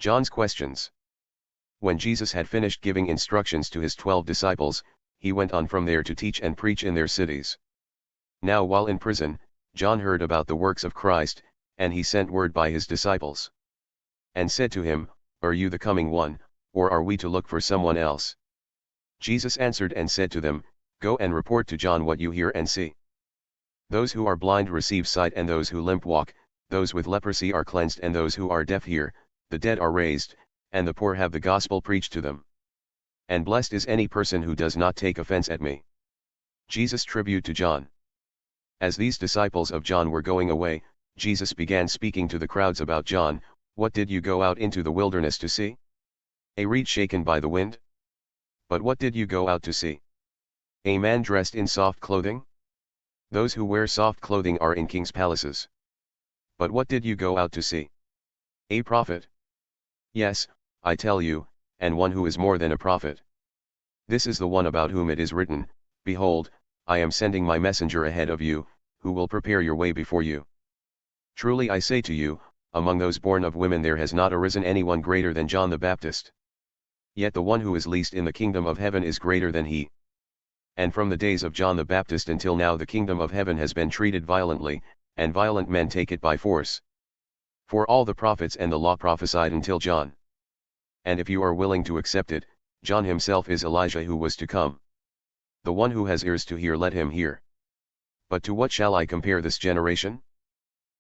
John's questions. When Jesus had finished giving instructions to his 12 disciples, he went on from there to teach and preach in their cities. Now while in prison, John heard about the works of Christ, and he sent word by his disciples. And said to him, Are you the coming one, or are we to look for someone else? Jesus answered and said to them, Go and report to John what you hear and see. Those who are blind receive sight, and those who limp walk, those with leprosy are cleansed, and those who are deaf hear, the dead are raised, and the poor have the gospel preached to them. And blessed is any person who does not take offense at me. Jesus' tribute to John. As these disciples of John were going away, Jesus began speaking to the crowds about John. What did you go out into the wilderness to see? A reed shaken by the wind? But what did you go out to see? A man dressed in soft clothing? Those who wear soft clothing are in kings' palaces. But what did you go out to see? A prophet? Yes, I tell you, and one who is more than a prophet. This is the one about whom it is written, Behold, I am sending my messenger ahead of you, who will prepare your way before you. Truly I say to you, among those born of women there has not arisen anyone greater than John the Baptist. Yet the one who is least in the kingdom of heaven is greater than he. And from the days of John the Baptist until now the kingdom of heaven has been treated violently, and violent men take it by force. For all the prophets and the law prophesied until John. And if you are willing to accept it, John himself is Elijah who was to come. The one who has ears to hear, let him hear. But to what shall I compare this generation?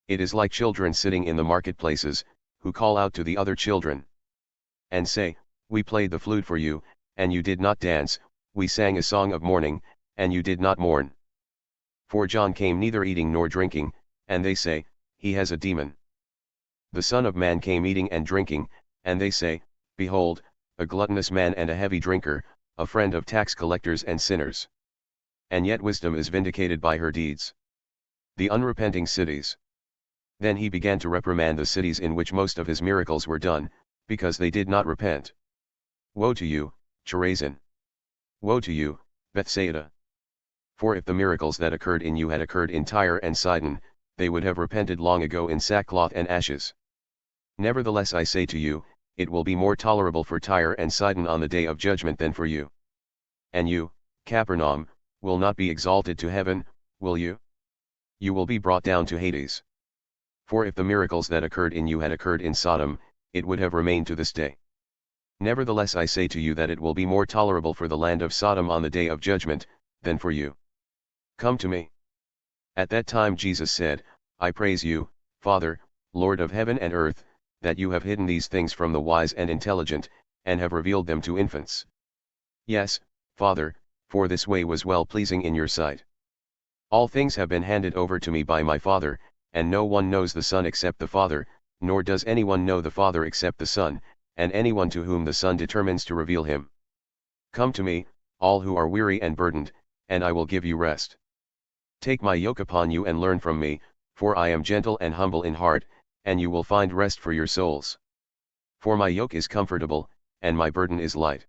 It is like children sitting in the marketplaces, who call out to the other children, and say, We played the flute for you, and you did not dance, we sang a song of mourning, and you did not mourn. For John came neither eating nor drinking, and they say, He has a demon. The Son of Man came eating and drinking, and they say, Behold, a gluttonous man and a heavy drinker, a friend of tax collectors and sinners. And yet wisdom is vindicated by her deeds. The unrepenting cities. Then he began to reprimand the cities in which most of his miracles were done, because they did not repent. Woe to you, Chorazin! Woe to you, Bethsaida! For if the miracles that occurred in you had occurred in Tyre and Sidon, they would have repented long ago in sackcloth and ashes. Nevertheless I say to you, it will be more tolerable for Tyre and Sidon on the day of judgment than for you. And you, Capernaum, will not be exalted to heaven, will you? You will be brought down to Hades. For if the miracles that occurred in you had occurred in Sodom, it would have remained to this day. Nevertheless I say to you that it will be more tolerable for the land of Sodom on the day of judgment, than for you. Come to me. At that time Jesus said, I praise you, Father, Lord of heaven and earth, that you have hidden these things from the wise and intelligent, and have revealed them to infants. Yes, Father, for this way was well pleasing in your sight. All things have been handed over to me by my Father, and no one knows the Son except the Father, nor does anyone know the Father except the Son, and anyone to whom the Son determines to reveal him. Come to me, all who are weary and burdened, and I will give you rest. Take my yoke upon you and learn from me, for I am gentle and humble in heart, and you will find rest for your souls. For my yoke is comfortable, and my burden is light.